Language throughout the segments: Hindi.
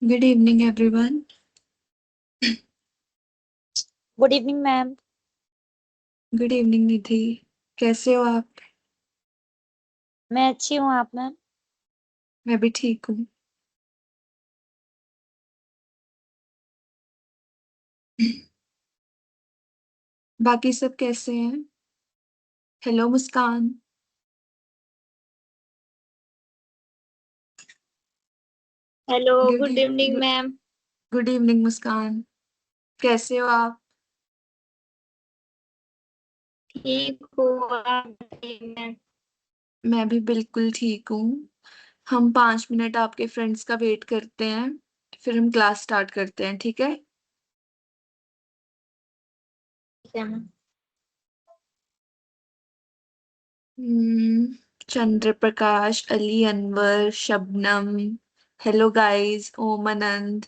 Good evening, everyone. Good evening ma'am. Good evening, निधि। कैसे हो आप? मैं अच्छी हूँ, आप मैम? मैं भी ठीक हूँ। बाकी सब कैसे हैं? Hello Muskaan. Hello, good good evening ma'am. Good evening Muskaan. कैसे हो आप? ठीक हो आप बताइए मैम? मैं भी बिल्कुल ठीक हूँ। हम 5 मिनट आपके फ्रेंड्स का वेट करते हैं, फिर हम क्लास स्टार्ट करते हैं, ठीक है? ठीक है ma'am. Chandra Prakash, Ali Anwar, Shabnam. Hello guys, Om Anand.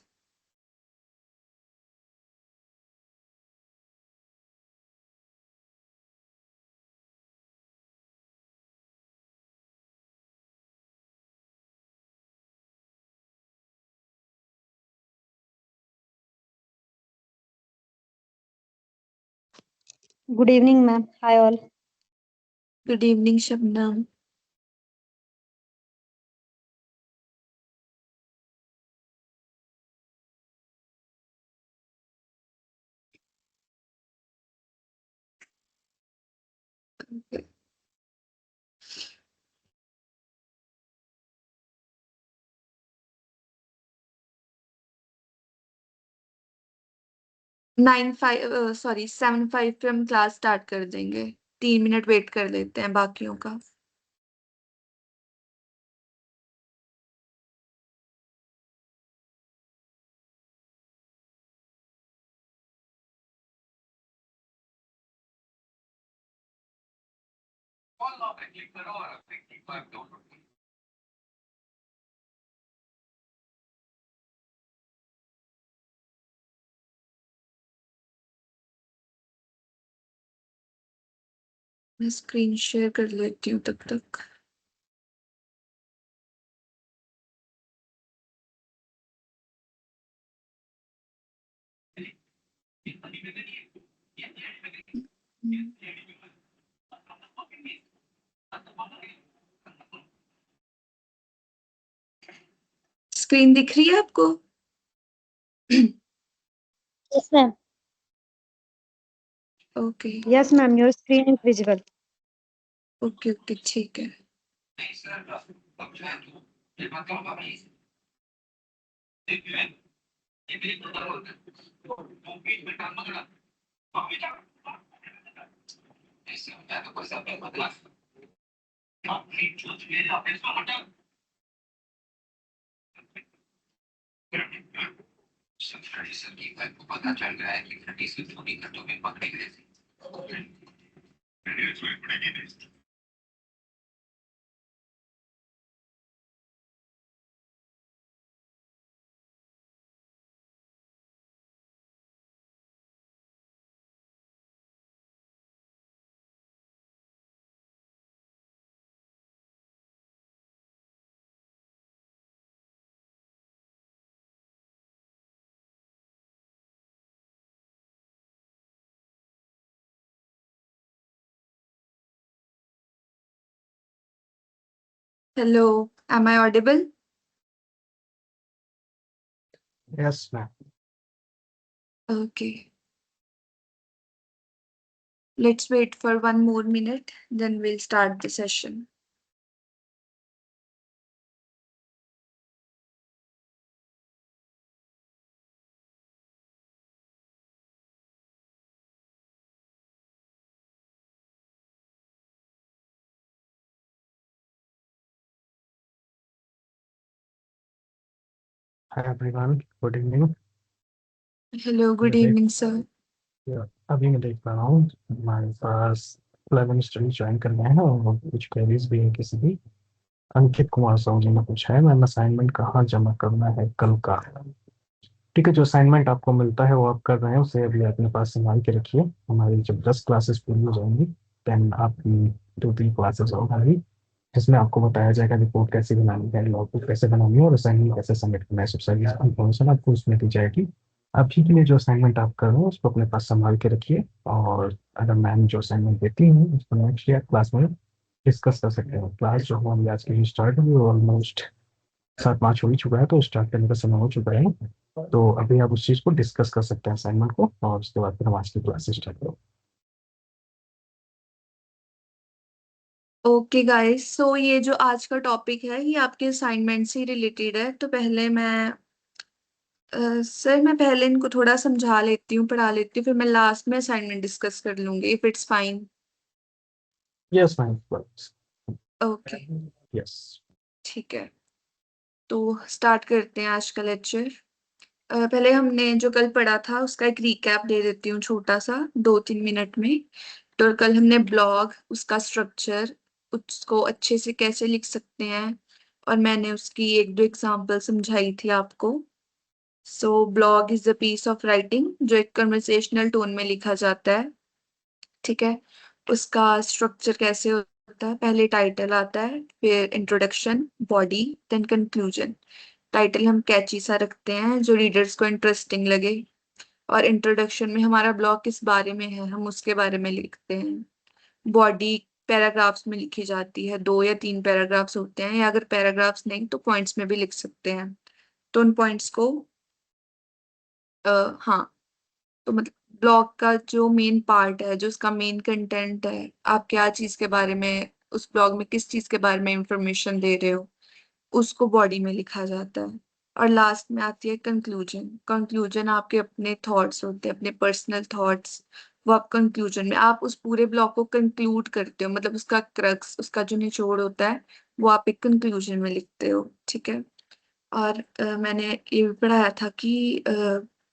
Good evening ma'am, hi all. Good evening Shabnam. Sorry 7:05 पे हम क्लास स्टार्ट कर देंगे। 3 मिनट वेट कर लेते हैं बाकियों का। मैं स्क्रीन शेयर कर लेती हूँ तब तक। स्क्रीन दिख रही है आपको? Yes ma'am. Okay yes ma'am, your screen is visible. Okay okay, ठीक है। Hello, am I audible? Yes, ma'am. Okay, let's wait for 1 more minute, then we'll start the session. Hi everyone. Good evening. Hello, good मैं इवनिंग सर। अभी मैं देख पा रहा हूँ हमारे पास 11 स्टूडेंट ज्वाइन कर रहे हैं और कुछ क्वेरीज भी है किसी भी। अंकित कुमार साहू जी ने पूछा है मैम असाइनमेंट कहाँ जमा करना है कल का। ठीक है, जो असाइनमेंट आपको मिलता है वो आप कर रहे हैं उसे अभी अपने पास संभाल के रखिए। हमारी जब 10 क्लासेस पूरी हो जाएंगी देन आपकी 2-3 क्लासेस होगी जिसमें आपको बताया जाएगा रिपोर्ट कैसे बनानी है, लॉगबुक कैसे बनानी है और असाइनमेंट कैसे सबमिट करना है। सब सारी इन्फॉर्मेशन आपको उसमें दी जाएगी। अभी के लिए जो असाइनमेंट आप कर रहे हो उसको अपने पास संभाल के रखिए, और अगर मैम जो असाइनमेंट देती हैं उसको नेक्स्ट ईयर क्लास में डिस्कस कर सकते हैं। क्लास जो हमारी आज की स्टार्ट हुई ऑलमोस्ट 7-5 हो ही चुका है, तो स्टार्ट करने का समय हो चुका है। तो अभी आप उस चीज़ को डिस्कस कर सकते हैं असाइनमेंट को, और उसके बाद फिर हम आज की क्लास स्टार्ट करो। ओके गाइस, सो ये जो आज का टॉपिक है ये आपके असाइनमेंट से रिलेटेड है। तो पहले सर मैं पहले इनको थोड़ा समझा लेती हूँ, पढ़ा लेती हूँ, फिर मैं लास्ट में असाइनमेंट डिस्कस कर लूंगी if it's fine. Yes fine, okay, yes. ठीक है। तो स्टार्ट करते हैं आज का लेक्चर। पहले हमने जो कल पढ़ा था उसका एक रिकैप दे देती हूँ छोटा सा, 2-3 मिनट में। तो कल हमने ब्लॉग, उसका स्ट्रक्चर, उसको अच्छे से कैसे लिख सकते हैं, और मैंने उसकी 1-2 एग्जांपल समझाई थी आपको। So blog is a piece of writing जो एक कन्वर्सेशनल टोन में लिखा जाता है, ठीक है। उसका स्ट्रक्चर कैसे होता है, पहले टाइटल आता है, फिर introduction, body, then conclusion. Title हम कैची सा रखते हैं जो रीडर्स को इंटरेस्टिंग लगे, और इंट्रोडक्शन में हमारा ब्लॉग किस बारे में है हम उसके बारे में लिखते हैं। बॉडी पैराग्राफ्स में लिखी जाती है, 2 या 3 पैराग्राफ्स होते हैं, या अगर पैराग्राफ्स नहीं तो पॉइंट्स में भी लिख सकते हैं। तो उन पॉइंट्स को हाँ, तो मतलब ब्लॉग का जो मेन पार्ट है, जो उसका मेन कंटेंट है, आप क्या चीज के बारे में, उस ब्लॉग में किस चीज के बारे में इंफॉर्मेशन दे रहे हो, उसको बॉडी में लिखा जाता है। और लास्ट में आती है कंक्लूजन। कंक्लूजन आपके अपने थॉट्स होते हैं, अपने पर्सनल थॉट्स। वो आप कंक्लूजन में, आप उस पूरे ब्लॉग को कंक्लूड करते हो, मतलब उसका क्रक्स, उसका जो निचोड़ होता है वो आप एक कंक्लूजन में लिखते हो, ठीक है। और मैंने ये भी पढ़ाया था कि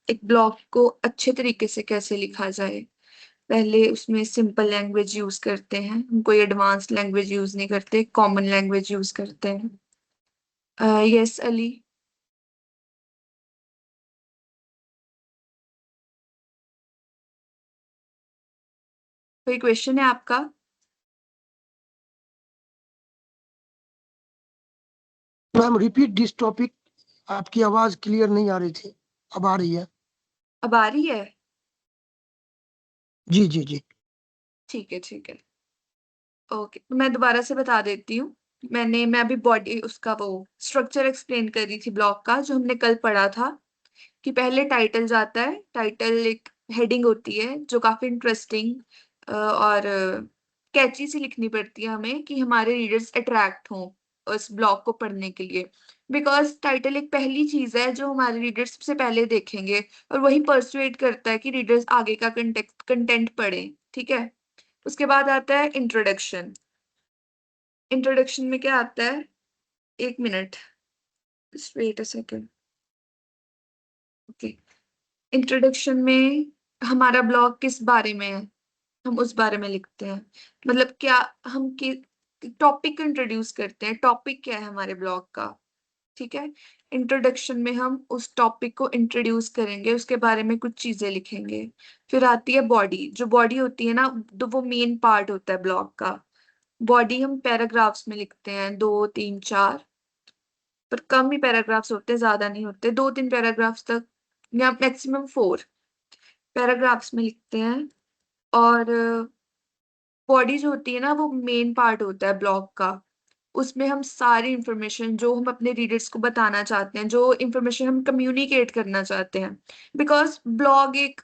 एक ब्लॉग को अच्छे तरीके से कैसे लिखा जाए। पहले उसमें सिंपल लैंग्वेज यूज करते हैं, हम कोई एडवांस लैंग्वेज यूज नहीं करते, कॉमन लैंग्वेज यूज करते हैं। यस अली। कोई क्वेश्चन है आपका? Ma'am repeat this topic. आपकी आवाज क्लियर नहीं आ रही थी, अब आ रही है। अब आ रही है? जी जी जी। ठीक है, ठीक है। ओके, तो मैं दोबारा से बता देती हूँ। मैं अभी बॉडी, उसका वो स्ट्रक्चर एक्सप्लेन कर रही थी ब्लॉग का, जो हमने कल पढ़ा था। कि पहले टाइटल जाता है, टाइटल एक हेडिंग होती है जो काफी इंटरेस्टिंग और कैची सी लिखनी पड़ती है हमें, कि हमारे रीडर्स अट्रैक्ट हों उस ब्लॉग को पढ़ने के लिए। बिकॉज टाइटल एक पहली चीज है जो हमारे रीडर्स सबसे पहले देखेंगे, और वही परसुएट करता है कि रीडर्स आगे का कंटेंट पढ़ें, ठीक है। उसके बाद आता है इंट्रोडक्शन। इंट्रोडक्शन में क्या आता है, 1 minute, wait a second. Okay, introduction में हमारा ब्लॉग किस बारे में है हम उस बारे में लिखते हैं। मतलब क्या, हम टॉपिक को इंट्रोड्यूस करते हैं, टॉपिक क्या है हमारे ब्लॉग का, ठीक है। इंट्रोडक्शन में हम उस टॉपिक को इंट्रोड्यूस करेंगे, उसके बारे में कुछ चीजें लिखेंगे। फिर आती है बॉडी। जो बॉडी होती है ना, तो वो मेन पार्ट होता है ब्लॉग का। बॉडी हम पैराग्राफ्स में लिखते हैं, 2-3-4, पर कम ही पैराग्राफ्स होते हैं, ज्यादा नहीं होते, 2-3 पैराग्राफ्स तक, या मैक्सिमम 4 पैराग्राफ्स में लिखते हैं। और बॉडी जो होती है ना, वो मेन पार्ट होता है ब्लॉग का। उसमें हम सारी इंफॉर्मेशन जो हम अपने रीडर्स को बताना चाहते हैं, जो इंफॉर्मेशन हम कम्युनिकेट करना चाहते हैं, बिकॉज ब्लॉग एक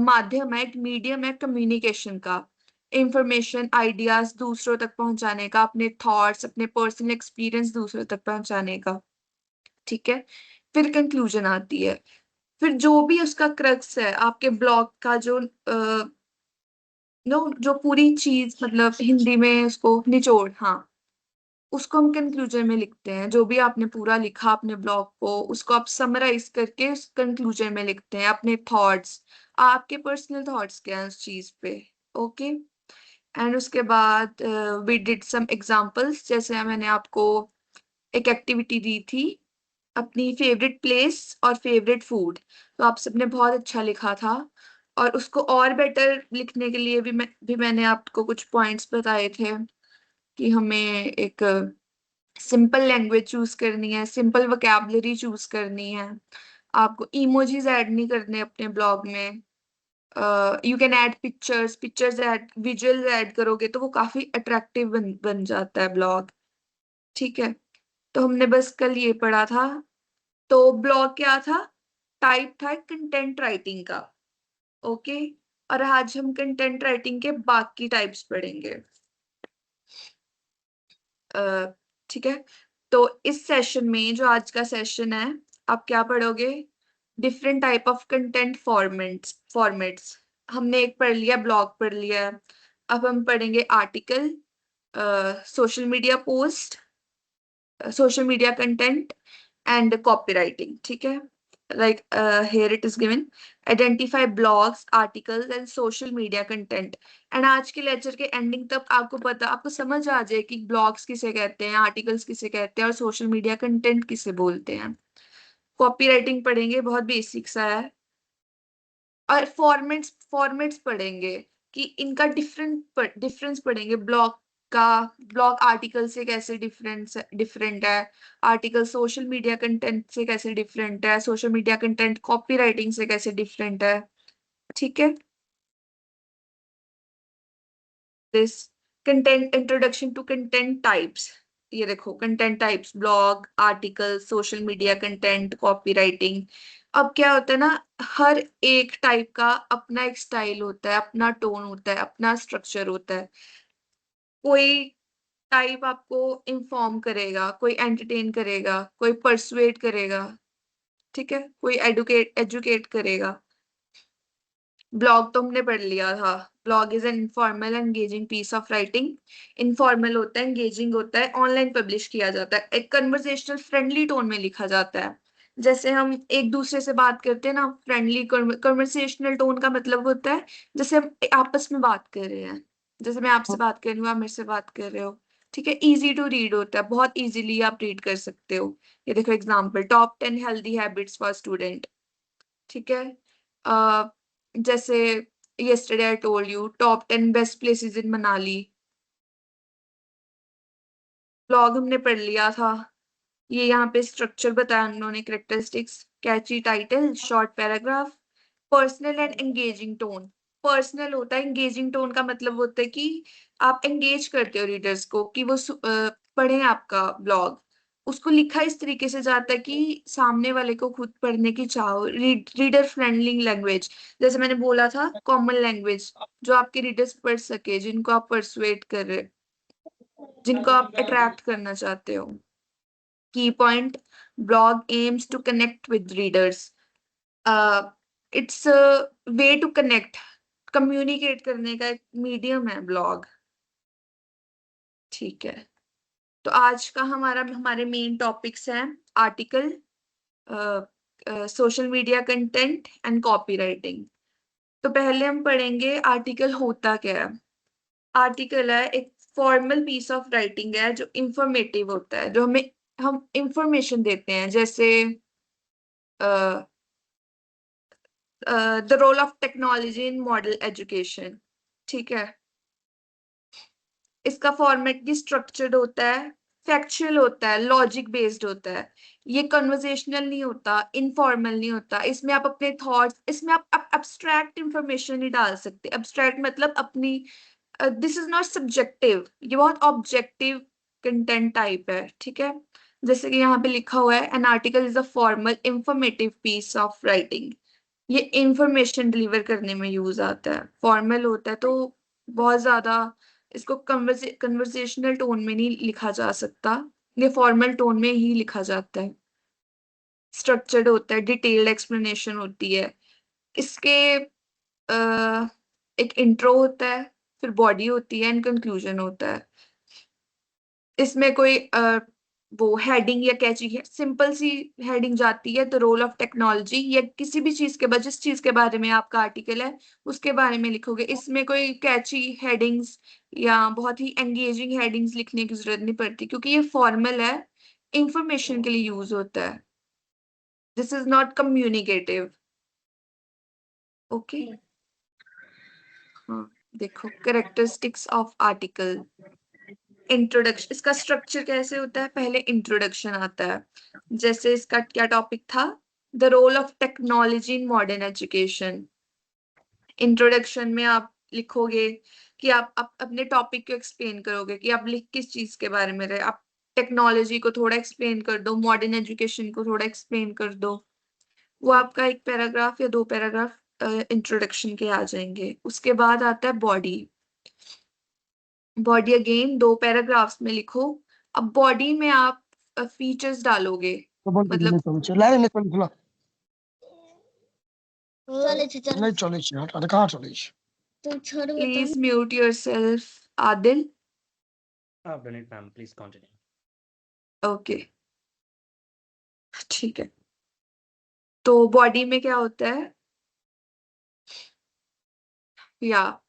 माध्यम है, एक मीडियम है कम्युनिकेशन का। इंफॉर्मेशन, आइडियाज दूसरों तक पहुंचाने का, अपने थॉट्स, अपने पर्सनल एक्सपीरियंस दूसरों तक पहुंचाने का, ठीक है। फिर कंक्लूजन आती है। फिर जो भी उसका क्रक्स है आपके ब्लॉग का, जो नो, जो पूरी चीज, मतलब हिंदी में उसको निचोड़, हाँ, उसको हम कंक्लूजन में लिखते हैं। जो भी आपने पूरा लिखा अपने ब्लॉग को, उसको आप समराइज करके उस कंक्लूजन में लिखते हैं, अपने थॉट्स, आपके पर्सनल थॉट्स क्या है उस चीज पे, ओके। एंड उसके बाद वी डिड सम एग्जांपल्स, जैसे मैंने आपको एक एक्टिविटी दी थी, अपनी फेवरेट प्लेस और फेवरेट फूड। तो आप सबने बहुत अच्छा लिखा था, और उसको और बेटर लिखने के लिए भी मैंने आपको कुछ पॉइंट्स बताए थे, कि हमें एक सिंपल लैंग्वेज चूज करनी है, सिंपल वोकैबुलरी चूज करनी है, आपको इमोजीज ऐड नहीं करने अपने ब्लॉग में। You can add pictures, pictures add, visuals add करोगे तो वो काफी अट्रैक्टिव बन जाता है ब्लॉग। ठीक है, तो हमने बस कल ये पढ़ा था। तो ब्लॉग क्या था? टाइप था कंटेंट राइटिंग का। ओके, और आज हम कंटेंट राइटिंग के बाकी टाइप्स पढ़ेंगे। ठीक है, तो इस सेशन में, जो आज का सेशन है, आप क्या पढ़ोगे? Different type of content formats. हमने एक पढ़ लिया, ब्लॉग पढ़ लिया। अब हम पढ़ेंगे article, social media post, social media content and copywriting. ठीक है, like here it is given, identify blogs, articles and social media content. and आज के लेक्चर के एंडिंग तक आपको समझ आ जाए कि ब्लॉग्स किसे कहते हैं, आर्टिकल्स किसे कहते हैं और सोशल मीडिया कंटेंट किसे बोलते हैं। कॉपीराइटिंग पढ़ेंगे, बहुत बेसिक सा है। और फॉर्मेट्स पढ़ेंगे कि इनका डिफरेंस पढ़ेंगे। ब्लॉग आर्टिकल से कैसे डिफरेंट है, आर्टिकल सोशल मीडिया कंटेंट से कैसे डिफरेंट है, सोशल मीडिया कंटेंट कॉपीराइटिंग से कैसे डिफरेंट है। ठीक है, this content, introduction to content types. ये देखो, content types, blog, article, social media content, copywriting. अब क्या होता है ना, हर एक टाइप का अपना एक स्टाइल होता है, अपना टोन होता है, अपना स्ट्रक्चर होता है। कोई टाइप आपको इंफॉर्म करेगा, कोई एंटरटेन करेगा, कोई परसुएट करेगा। ठीक है, कोई एजुकेट करेगा। ब्लॉग तो हमने पढ़ लिया था। Blog is an informal engaging piece of writing. Informal होता है, एंगेजिंग होता है, ऑनलाइन पब्लिश किया जाता है, एक कन्वर्सेशनल फ्रेंडली टोन में लिखा जाता है। जैसे हम एक दूसरे से बात करते हैं ना, फ्रेंडली कन्वर्सेशनल टोन का मतलब होता है जैसे हम आपस में बात कर रहे हैं, जैसे मैं आपसे बात कर रही हूँ, आप मेरे से बात कर रहे हो। ठीक है, इजी टू रीड होता है, बहुत इजीली आप रीड कर सकते हो। ये देखो example, top 10 healthy habits for student. ठीक है, जैसे yesterday I told you top 10 best places in Manali। Blog हमने पढ़ लिया था। ये यहाँ पे स्ट्रक्चर बताया उन्होंने, characteristics, Kainchi title, short paragraph, personal and engaging tone. Personal होता है, एंगेजिंग टोन का मतलब होता है कि आप एंगेज करते हो रीडर्स को कि वो पढ़ें आपका ब्लॉग। उसको लिखा इस तरीके से जाता है कि सामने वाले को खुद पढ़ने की चाह हो। रीडर फ्रेंडली लैंग्वेज, जैसे मैंने बोला था, कॉमन लैंग्वेज जो आपके रीडर्स पढ़ सके, जिनको आप परसुएट कर रहे, जिनको आप अट्रैक्ट करना चाहते हो। Key point, blog aims to connect with readers. It's a way to connect, communicate करने का एक मीडियम है ब्लॉग। ठीक है, तो आज का हमारे मेन टॉपिक्स हैं article, social media content and copywriting. तो पहले हम पढ़ेंगे आर्टिकल होता क्या है। आर्टिकल है एक फॉर्मल पीस ऑफ राइटिंग है जो इंफॉर्मेटिव होता है, जो हम इंफॉर्मेशन देते हैं। जैसे the role of technology in model education. ठीक है, इसका फॉर्मेट भी स्ट्रक्चर्ड होता है, फैक्चुअल होता है, लॉजिक बेस्ड होता है। ये कन्वर्सेशनल नहीं होता, इनफॉर्मल नहीं होता। इसमें आप अपने थॉट्स, इसमें आप एब्स्ट्रैक्ट इंफॉर्मेशन नहीं डाल सकते। एब्स्ट्रैक्ट मतलब अपनी, दिस इज नॉट सब्जेक्टिव, ये बहुत ऑब्जेक्टिव कंटेंट टाइप है। ठीक है, जैसे कि यहाँ पे लिखा हुआ है, an article is a formal informative piece of writing. ये इंफॉर्मेशन डिलीवर करने में यूज आता है। फॉर्मल होता है तो बहुत ज्यादा इसको कन्वर्सेशनल टोन में नहीं लिखा जा सकता, ये फॉर्मल टोन में ही लिखा जाता है। स्ट्रक्चर्ड होता है, डिटेल्ड एक्सप्लेनेशन होती है इसके। एक इंट्रो होता है, फिर बॉडी होती है एंड कंक्लूजन होता है। इसमें कोई वो हेडिंग या कैची है, सिंपल सी हेडिंग जाती है, द रोल ऑफ टेक्नोलॉजी, या किसी भी चीज के बाद, जिस चीज के बारे में आपका आर्टिकल है उसके बारे में लिखोगे। इसमें कोई कैची हेडिंग्स या बहुत ही एंगेजिंग हेडिंग्स लिखने की जरूरत नहीं पड़ती, क्योंकि ये फॉर्मल है, इंफॉर्मेशन के लिए यूज होता है। This is not communicative. Okay, हाँ, देखो करेक्टरिस्टिक्स ऑफ आर्टिकल। इंट्रोडक्शन, इसका स्ट्रक्चर कैसे होता है, पहले इंट्रोडक्शन आता है। जैसे इसका क्या टॉपिक था, the role of technology in modern education. Introduction में आप लिखोगे कि आप अपने टॉपिक को एक्सप्लेन करोगे कि आप लिख किस चीज के बारे में रहे, आप टेक्नोलॉजी को थोड़ा एक्सप्लेन कर दो, मॉडर्न एजुकेशन को थोड़ा एक्सप्लेन कर दो। वो आपका एक पैराग्राफ या 2 पैराग्राफ इंट्रोडक्शन के आ जाएंगे। उसके बाद आता है बॉडी। बॉडी अगेन 2 पैराग्राफ्स में लिखो। अब बॉडी में आप फीचर्स डालोगे, मतलब नहीं चले छी हट कहाँ चले छी please mute yourself Adil. Vinit ma'am, please continue. Okay ठीक है। तो बॉडी में क्या होता है, या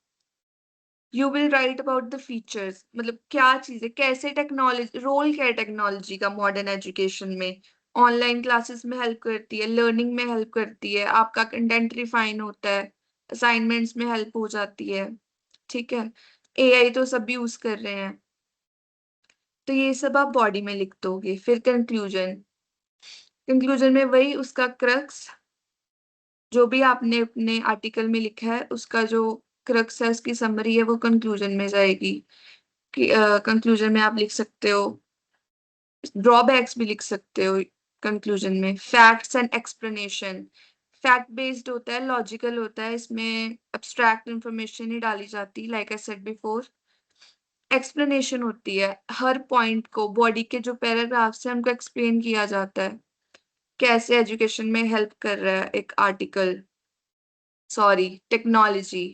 you will write about the features, मतलब क्या चीज है, कैसे टेक्नोलॉजी, रोल क्या है टेक्नोलॉजी का मॉडर्न एजुकेशन में। ऑनलाइन क्लासेस में हेल्प करती है, लर्निंग में हेल्प करती है, आपका कंटेंट रिफाइन होता है, असाइनमेंट्स में हेल्प हो जाती है। ठीक है, एआई तो सब यूज कर रहे हैं। तो ये सब आप बॉडी में लिख दोगे। फिर कंक्लूजन, कंक्लूजन में वही उसका क्रक्स, जो भी आपने अपने आर्टिकल में लिखा है उसका जो क्रक्स है, उसकी समरी है, वो कंक्लूजन में जाएगी। कि कंक्लूजन में आप लिख सकते हो, ड्रॉबैक्स भी लिख सकते हो। कंक्लूजन में facts and explanation, fact based होता है, लॉजिकल होता है, इसमें एब्स्ट्रैक्ट इंफॉर्मेशन ही डाली जाती है, like I said before. Explanation होती है, हर पॉइंट को बॉडी के जो पैराग्राफ्स है उनको एक्सप्लेन किया जाता है, कैसे एजुकेशन में हेल्प कर रहा है एक आर्टिकल, सॉरी टेक्नोलॉजी।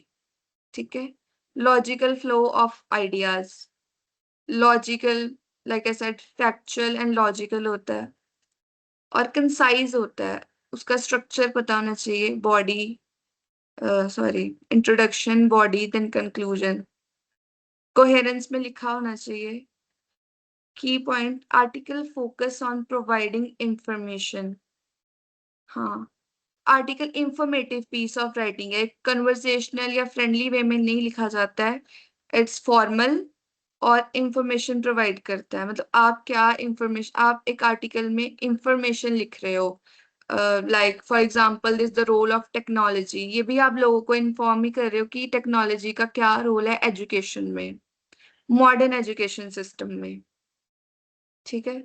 ठीक है, logical flow of ideas, logical, like I said factual and logical होता है। और कंसाइज होता है, उसका स्ट्रक्चर पता होना चाहिए, body, sorry introduction, body, then conclusion. Coherence में लिखा होना चाहिए। Key point, article focus on providing information. हाँ, article informative piece of writing है, कन्वर्सेशनल या फ्रेंडली वे में नहीं लिखा जाता है, इट्स फॉर्मल और इंफॉर्मेशन प्रोवाइड करता है। मतलब आप क्या इंफॉर्मेशन, आप एक आर्टिकल में इंफॉर्मेशन लिख रहे हो, like for example this the role of technology, ये भी आप लोगों को इन्फॉर्म ही कर रहे हो कि टेक्नोलॉजी का क्या रोल है एजुकेशन में, मॉडर्न एजुकेशन सिस्टम में। ठीक है,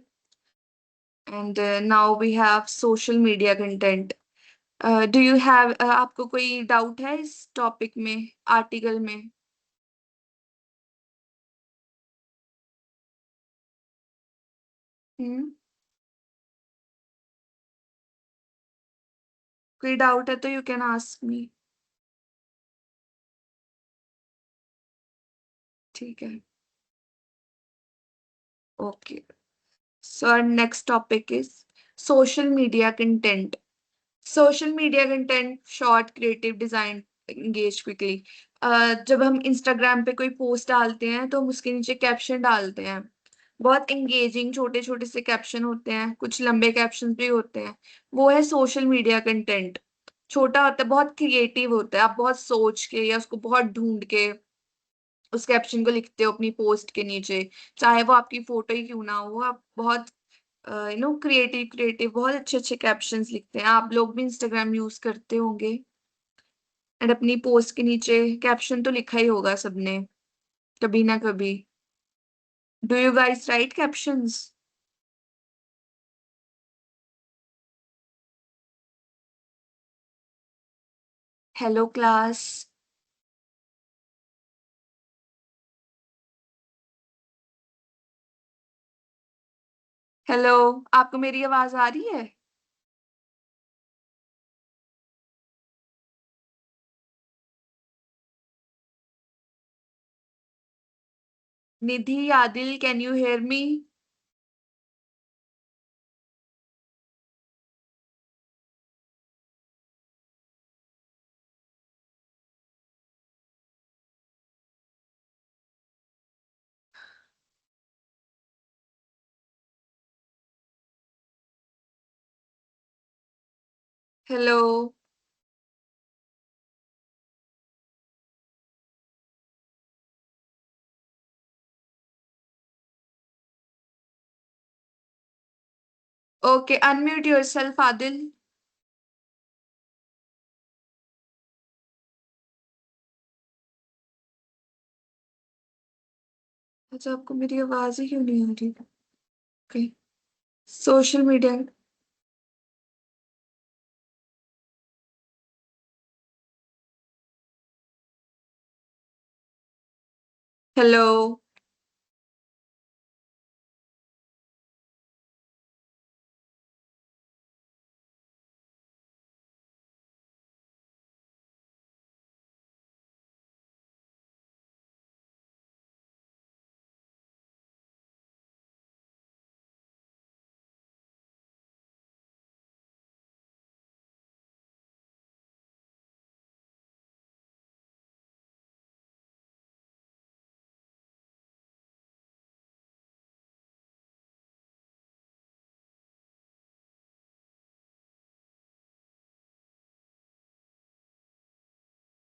and now we have social media content. Do you have, आपको कोई डाउट है इस टॉपिक में, आर्टिकल में? हम्म, कोई डाउट है तो यू कैन आस्क मी। ठीक है, okay. So our next topic is social media content. Social media content, short, creative, design, engage quickly. जब हम इंस्टाग्राम पे कोई पोस्ट डालते हैं तो हम उसके नीचे कैप्शन डालते हैं, बहुत एंगेजिंग छोटे छोटे से कैप्शन होते हैं, कुछ लंबे कैप्शन भी होते हैं। वो है सोशल मीडिया कंटेंट। छोटा होता है, बहुत क्रिएटिव होता है, आप बहुत सोच के या उसको बहुत ढूंढ के उस कैप्शन को लिखते हो अपनी पोस्ट के नीचे, चाहे वो आपकी फोटो ही क्यों ना हो। आप बहुत क्रिएटिव क्रिएटिव बहुत अच्छे अच्छे कैप्शंस लिखते हैं। आप लोग भी इंस्टाग्राम यूज करते होंगे एंड अपनी पोस्ट के नीचे कैप्शन तो लिखा ही होगा सबने, कभी ना कभी। Do you guys write captions? Hello class. Hello, आपको मेरी आवाज आ रही है? Nidhi, Adil, can you hear me? Hello, Okay, unmute yourself, Adil. अच्छा, आपको मेरी आवाज ही क्यों नहीं आ रही? Okay, social media. हेलो।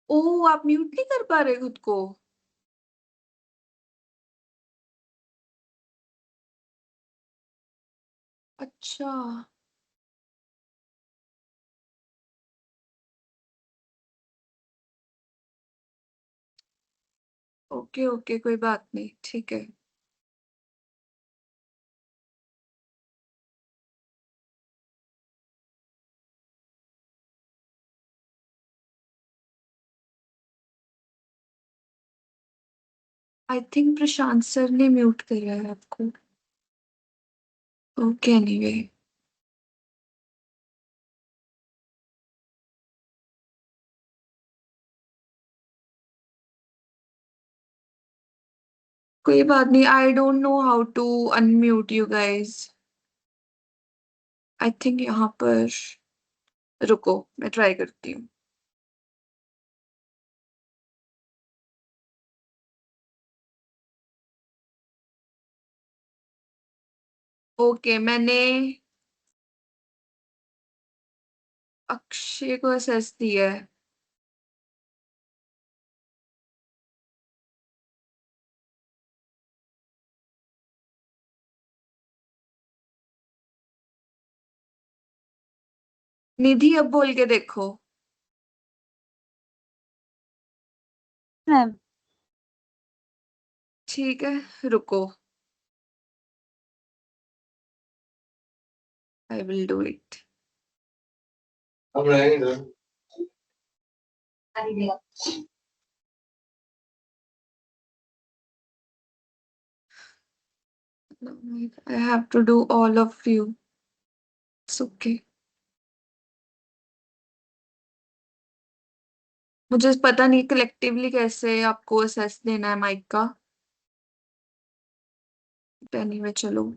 ओ, आप म्यूट नहीं कर पा रहे खुद को? अच्छा। ओके ओके, कोई बात नहीं, ठीक है। आई थिंक प्रशांत सर ने म्यूट करा है आपको। Okay, anyway. कोई बात नहीं, I don't know how to unmute you guys. I think यहाँ पर, रुको मैं ट्राई करती हूँ। ओके, मैंने अक्षय को असेस दिया है। निधि, अब बोल के देखो। मैम ठीक है, रुको, I will do it. I have to do all of you. It's okay. मुझे पता नहीं कलेक्टिवली कैसे आपको असेस देना है माइक का। एनीवे, चलो।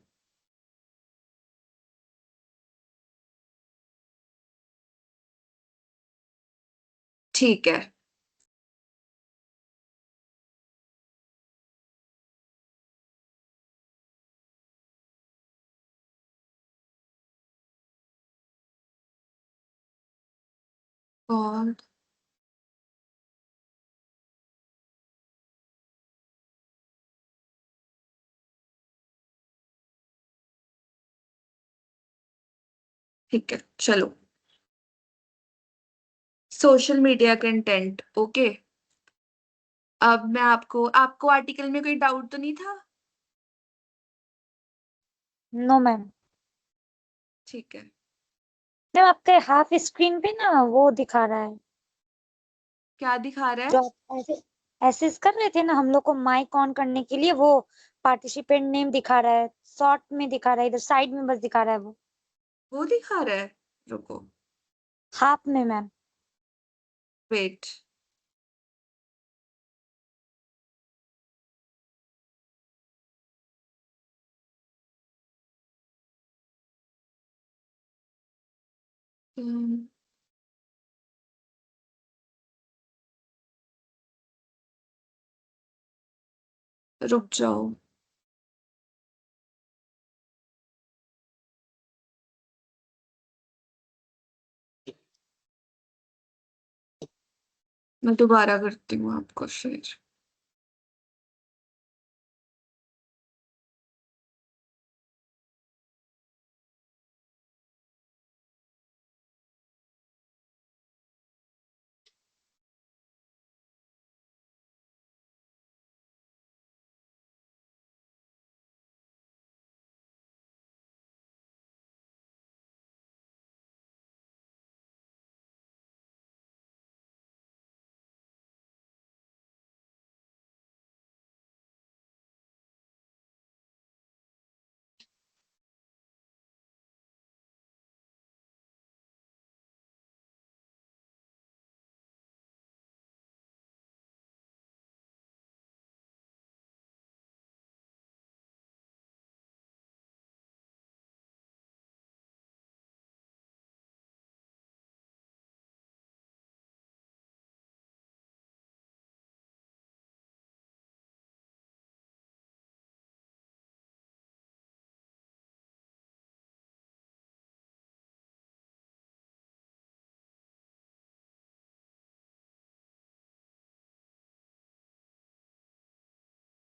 ठीक है। और ठीक है, चलो। Social media content, okay. अब मैं आपको आर्टिकल में कोई डाउट तो नहीं था? No ma'am. ठीक है। मैम आपके हाफ स्क्रीन पे ना वो दिखा रहा है, क्या दिखा रहा जो है? आप ऐसे ऐसे कर रहे थे ना हम लोग को माइक ऑन करने के लिए, वो पार्टिसिपेंट नेम दिखा रहा है, शॉर्ट में दिखा रहा है, इधर साइड में बस दिखा रहा है वो दिखा रहा है? रुको, हाफ में मैम। वेट। रुक जाओ। मैं दोबारा करती हूँ आपको शेयर।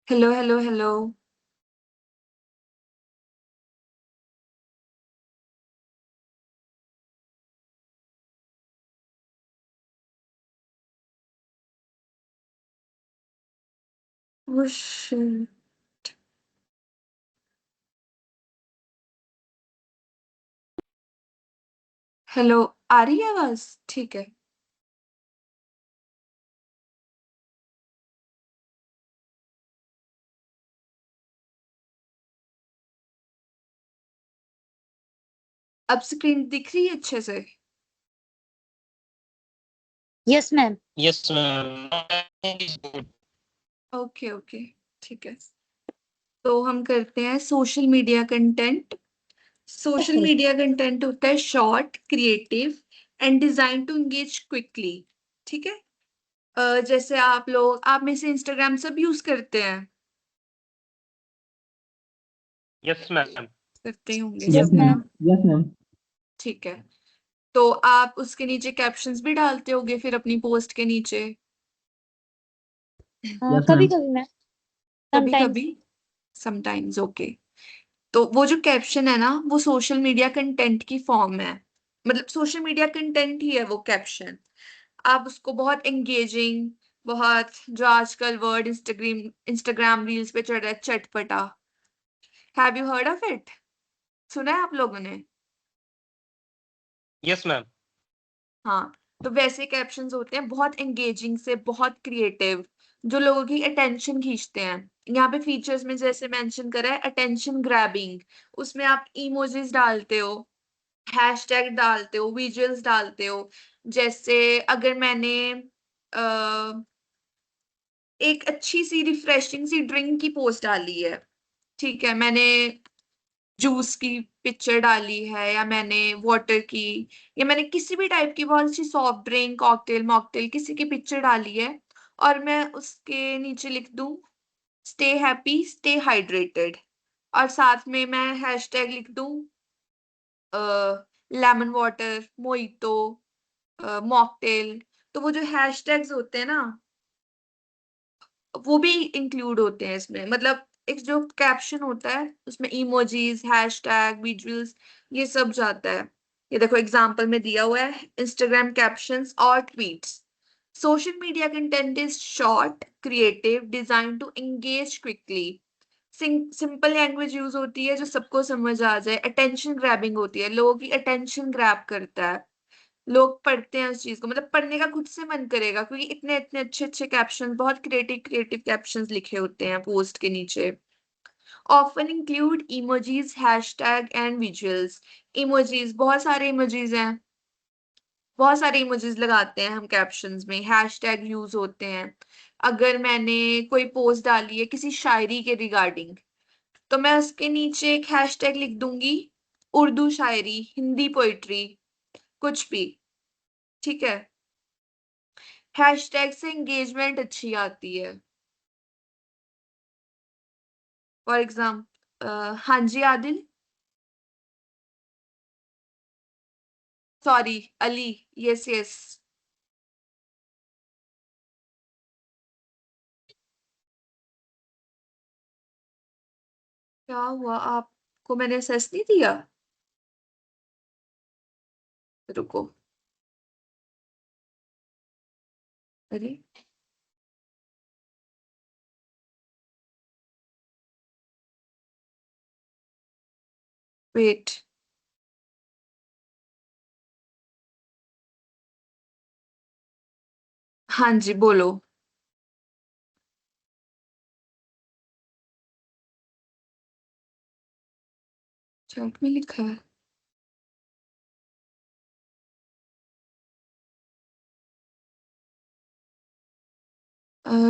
Hello hello hello. उश, हेलो, आ रही है आवाज? ठीक है। अब स्क्रीन दिख रही है अच्छे से? Yes ma'am. Yes, ma'am. Is good. Okay okay, ठीक है। तो हम करते हैं social media content. Social media content होता है short, creative and design to engage quickly. ठीक है। जैसे आप में से इंस्टाग्राम सब यूज करते हैं? Yes, ma'am. करते ही होंगे यस सब। मैम। Yes ma'am. ठीक है। तो आप उसके नीचे कैप्शंस भी डालते होगे फिर अपनी पोस्ट के नीचे? यस कभी मैम। कभी मैम, कभी समटाइम्स। कभी, समटाइम्स, ओके। तो वो जो कैप्शन है ना, वो सोशल मीडिया कंटेंट की फॉर्म है। मतलब सोशल मीडिया कंटेंट ही है वो कैप्शन। आप उसको बहुत एंगेजिंग, बहुत, जो आजकल वर्ड इंस्टाग्राम रील्स पे चढ़ रहा है, चटपटा। Have you heard of it? सुना है आप लोगों ने? Yes, ma'am. हाँ। तो वैसे कैप्शंस होते हैं बहुत एंगेजिंग से, बहुत क्रिएटिव, जो लोगों की अटेंशन खींचते हैं। यहाँ पे फीचर्स में जैसे मेंशन करा है अटेंशन ग्रैबिंग। उसमें आप इमोजीज डालते हो, हैशटैग डालते हो, विजुअल्स डालते हो। जैसे अगर मैंने एक अच्छी सी रिफ्रेशिंग सी ड्रिंक की पोस्ट डाली है, ठीक है, मैंने जूस की पिक्चर डाली है, या मैंने वाटर की, या मैंने किसी भी टाइप की बहुत अच्छी सॉफ्ट ड्रिंक, कॉकटेल मॉकटेल किसी की पिक्चर डाली है, और मैं उसके नीचे लिख दूं स्टे हैप्पी स्टे हाइड्रेटेड, और साथ में मैं हैशटैग लिख दूं लेमन वाटर, मोइतो, मॉकटेल। तो वो जो हैशटैग्स होते हैं ना, वो भी इंक्लूड होते हैं इसमें। मतलब एक जो कैप्शन होता है उसमें इमोजीज, हैशटैग, विजुअल्स, ये सब जाता है। ये देखो एग्जांपल में दिया हुआ है, इंस्टाग्राम कैप्शंस और tweets. Social media content is short, creative, design to engage quickly. Simple language use होती है जो सबको समझ आ जाए। अटेंशन ग्रैबिंग होती है, लोगों की अटेंशन ग्रैब करता है। लोग पढ़ते हैं उस चीज को, मतलब पढ़ने का खुद से मन करेगा, क्योंकि इतने इतने अच्छे अच्छे कैप्शन, बहुत क्रिएटिव क्रिएटिव कैप्शंस लिखे होते हैं पोस्ट के नीचे। Often include emojis, hashtag and visuals. Emojis, बहुत सारे इमोजीज हैं, बहुत सारे इमोजीज लगाते हैं हम कैप्शंस में। हैशटैग यूज होते हैं। अगर मैंने कोई पोस्ट डाली है किसी शायरी के रिगार्डिंग, तो मैं उसके नीचे एक हैशटैग लिख दूंगी, उर्दू शायरी, हिंदी पोइट्री, कुछ भी। ठीक है। हैशटैग से एंगेजमेंट अच्छी आती है। फॉर एग्जाम्पल, हाँ जी Adil, sorry Ali, yes yes. क्या हुआ, आपको मैंने सस नहीं दिया? रुको, अरे वेट, हाँ जी बोलो। चैट में लिखा है।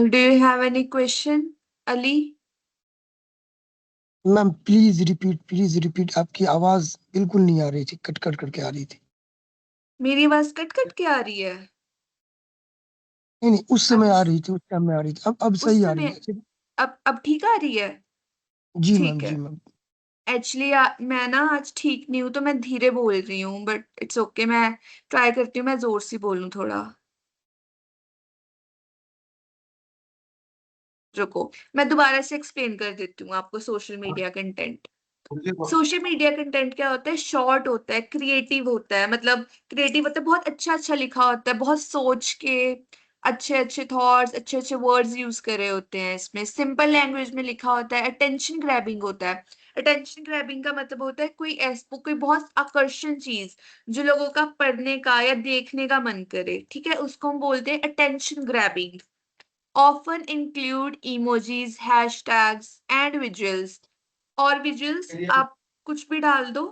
Do you have any question Ali? Ma'am please repeat, आपकी आवाज बिल्कुल नहीं आ रही थी, कट कट करके आ रही थी। मेरी आवाज कट कट के आ रही है? नहीं नहीं, उस समय आ अच्छा, रही थी, उस टाइम में आ रही थी, अब उस सही आ रही समय, है। अब ठीक आ रही है? जी मैम, ठीक है। जी मैम। एक्चुअली मैं ना आज ठीक नहीं हूँ, तो मैं धीरे बोल रही हूँ, बट इट्स ओके, मैं ट्राई करती हूँ मैं जोर से बोलूँ थोड़ा। रुको, मैं दोबारा से एक्सप्लेन कर देती हूँ आपको social media content. Social media content क्या होता है? शॉर्ट होता है, क्रिएटिव होता है, मतलब क्रिएटिव होता है, बहुत अच्छा अच्छा लिखा होता है, बहुत सोच के अच्छे अच्छे थॉट्स, अच्छे अच्छे वर्ड्स यूज करे होते हैं इसमें, सिंपल लैंग्वेज में लिखा होता है, अटेंशन ग्रैबिंग होता है। अटेंशन ग्रैबिंग का मतलब होता है कोई बहुत आकर्षण चीज जो लोगों का पढ़ने का या देखने का मन करे, ठीक है, उसको हम बोलते हैं attention grabbing. Often include emojis, hashtags and visuals. और विजुअल्स आप कुछ भी डाल दो।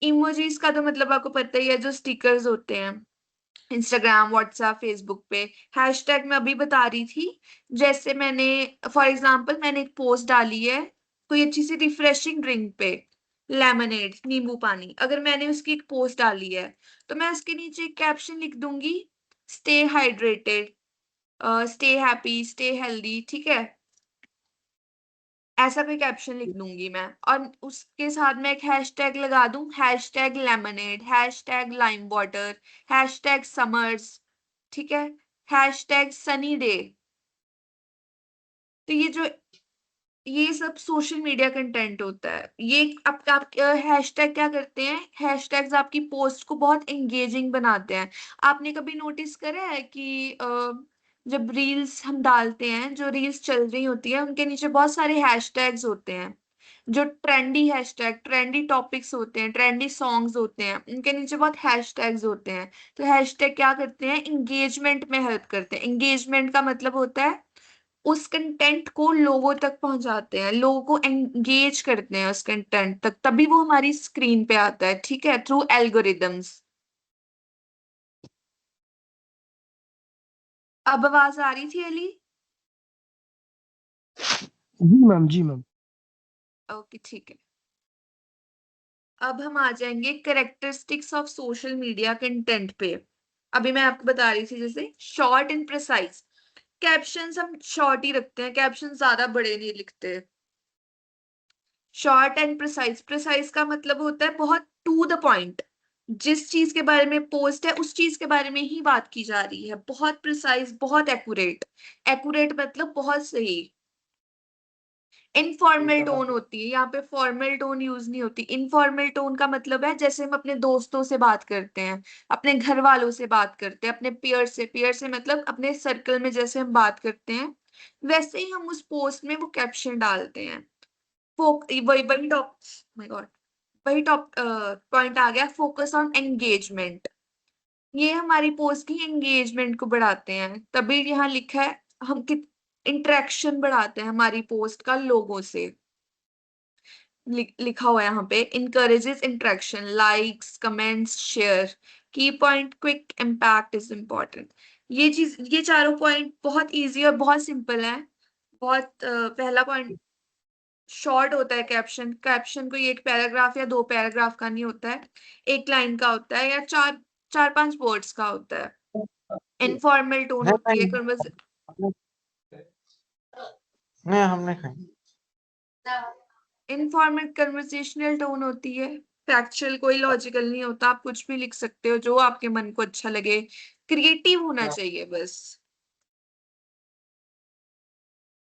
इमोजीज का तो मतलब आपको पता ही है, जो स्टिकर्स होते हैं इंस्टाग्राम, व्हाट्सएप, फेसबुक पे। हैशटैग मैं अभी बता रही थी, जैसे मैंने फॉर एग्जांपल मैंने एक पोस्ट डाली है कोई अच्छी सी रिफ्रेशिंग ड्रिंक पे, लेमनेड, नींबू पानी, अगर मैंने उसकी एक पोस्ट डाली है तो मैं उसके नीचे एक कैप्शन लिख दूंगी, stay hydrated, stay happy, stay healthy, ठीक है, ऐसा कोई कैप्शन लिख दूंगी मैं, और उसके साथ में एक हैशटैग लगा दूं, hashtag lemonade, hashtag lime water, hashtag summers, ठीक है, हैशटैग सनी डे। तो ये सब सोशल मीडिया कंटेंट होता है। ये आप हैशटैग क्या करते हैं? हैशटैग्स आपकी पोस्ट को बहुत एंगेजिंग बनाते हैं। आपने कभी नोटिस करा है कि जब रील्स हम डालते हैं, जो रील्स चल रही होती है उनके नीचे बहुत सारे हैशटैग्स होते हैं, जो ट्रेंडी हैशटैग, ट्रेंडी टॉपिक्स होते हैं, ट्रेंडी सॉन्ग्स होते हैं, उनके नीचे बहुत हैशटैग्स होते हैं। तो हैशटैग क्या करते हैं? एंगेजमेंट में हेल्प करते हैं। एंगेजमेंट का मतलब होता है उस कंटेंट को लोगों तक पहुंचाते हैं, लोगों को एंगेज करते हैं उस कंटेंट तक, तभी वो हमारी स्क्रीन पे आता है, ठीक है, थ्रू एल्गोरिदम्स। अब आवाज आ रही थी अली? जी मैम, जी मैम। ओके, ठीक है। अब हम आ जाएंगे characteristics of social media content पे। अभी मैं आपको बता रही थी जैसे शॉर्ट एंड प्रिसाइज। कैप्शंस हम शॉर्ट ही रखते हैं, कैप्शन ज्यादा बड़े नहीं लिखते। शॉर्ट एंड प्रिसाइज, प्रिसाइज का मतलब होता है बहुत टू द पॉइंट, जिस चीज के बारे में पोस्ट है उस चीज के बारे में ही बात की जा रही है, बहुत प्रिसाइज, बहुत एक्यूरेट। एक्यूरेट मतलब बहुत सही। इनफॉर्मल टोन होती है, यहाँ पे फॉर्मल टोन यूज नहीं होती। इनफॉर्मल टोन का मतलब है जैसे हम अपने दोस्तों से बात करते हैं, अपने घर वालों से बात करते हैं, अपने पीयर से मतलब अपने सर्कल में जैसे हम बात करते हैं, वैसे ही हम उस पोस्ट में वो कैप्शन डालते हैं। वही वही टॉप माय गॉड वही टॉप पॉइंट आ गया, फोकस ऑन एंगेजमेंट। ये हमारी पोस्ट की एंगेजमेंट को बढ़ाते हैं, तभी यहाँ लिखा है हम कित इंटरेक्शन बढ़ाते हैं हमारी पोस्ट का लोगों से। लिखा हुआ है यहाँ पे, encourages interaction, likes, comments, share, key point, quick impact is important. ये चारों पॉइंट बहुत इजी और बहुत सिंपल है। बहुत पहला पॉइंट, शॉर्ट होता है कैप्शन। कैप्शन कोई एक पैराग्राफ या दो पैराग्राफ का नहीं होता है, एक लाइन का होता है या चार चार पांच वर्ड्स का होता है। इनफॉर्मल टोन होती है, नहीं हमने खाई। इनफॉर्मल कन्वर्सेशनल टोन होती है। फैक्चुअल, कोई लॉजिकल नहीं होता, आप कुछ भी लिख सकते हो जो आपके मन को अच्छा लगे, क्रिएटिव होना चाहिए बस।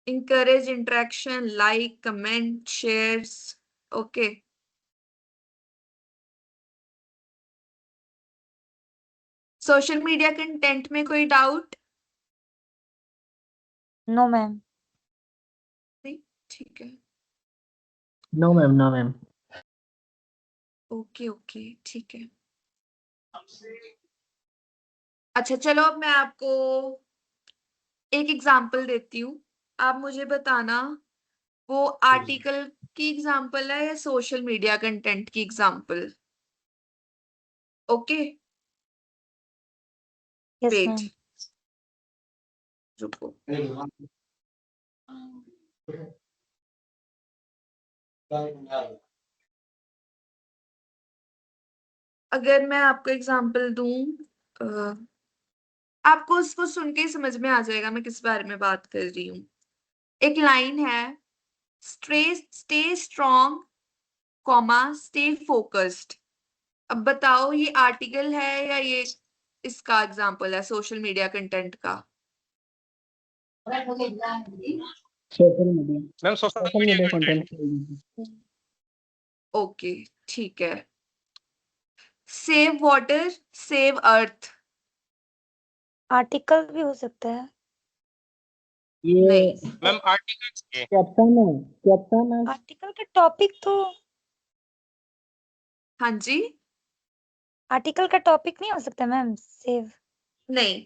encourage interaction, like, comment, shares, okay. Social media content में कोई डाउट? No ma'am. नहीं, ठीक है, no ma'am, no ma'am. Okay okay, ठीक है। अच्छा चलो, अब मैं आपको एक एग्जांपल देती हूँ, आप मुझे बताना वो आर्टिकल की एग्जांपल है या सोशल मीडिया कंटेंट की example. Okay, yes wait, ma'am. रुको। अगर मैं आपको एग्जांपल दूं, आपको उसको सुन के ही समझ में आ जाएगा मैं किस बारे में बात कर रही हूँ। एक लाइन है, stay stay strong, comma, stay focused. अब बताओ ये आर्टिकल है या ये इसका एग्जांपल है सोशल मीडिया कंटेंट का? Social media ma'am social social media media content. Content. Okay ठीक है। सेव वाटर सेव अर्थ। आर्टिकल भी हो सकता है। ये नहीं मैम आर्टिकल्स के कैप्शन है, कैप्शन है। आर्टिकल का टॉपिक तो हाँ जी आर्टिकल का टॉपिक नहीं हो सकता मैम सेव। नहीं।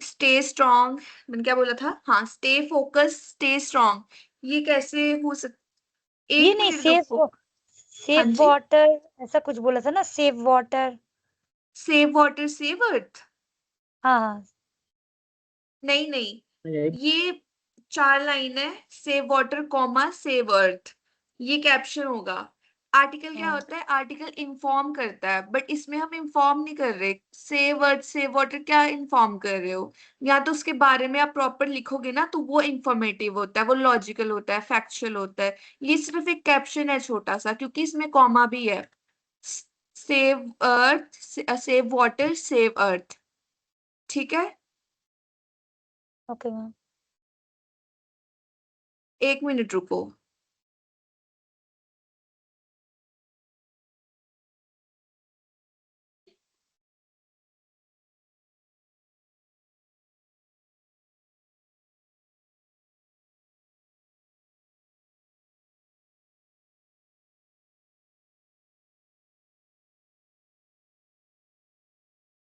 स्टे स्ट्रॉन्ग, मैंने क्या बोला था? हाँ स्टे फोकस स्टे स्ट्रॉन्ग, ये कैसे हो सकता? ये एक नहीं मिनट सेव रुको। हाँ सेव जी वाटर ऐसा कुछ बोला था ना, save water. Save water save अर्थ। हाँ हाँ नहीं नहीं, ये ये 4 लाइन है, save water comma save earth, ये कैप्शन होगा। आर्टिकल क्या हाँ। होता है? आर्टिकल इन्फॉर्म करता है, बट इसमें हम इन्फॉर्म नहीं कर रहे। सेव अर्थ सेव वाटर क्या इन्फॉर्म कर रहे हो? या तो उसके बारे में आप प्रॉपर लिखोगे ना तो वो इंफॉर्मेटिव होता है, वो लॉजिकल होता है, फैक्चुअल होता है। ये सिर्फ एक कैप्शन है छोटा सा, क्योंकि इसमें कॉमा भी है। Save earth save water save earth, ठीक है। Okay ma'am. 1 मिनट रुको।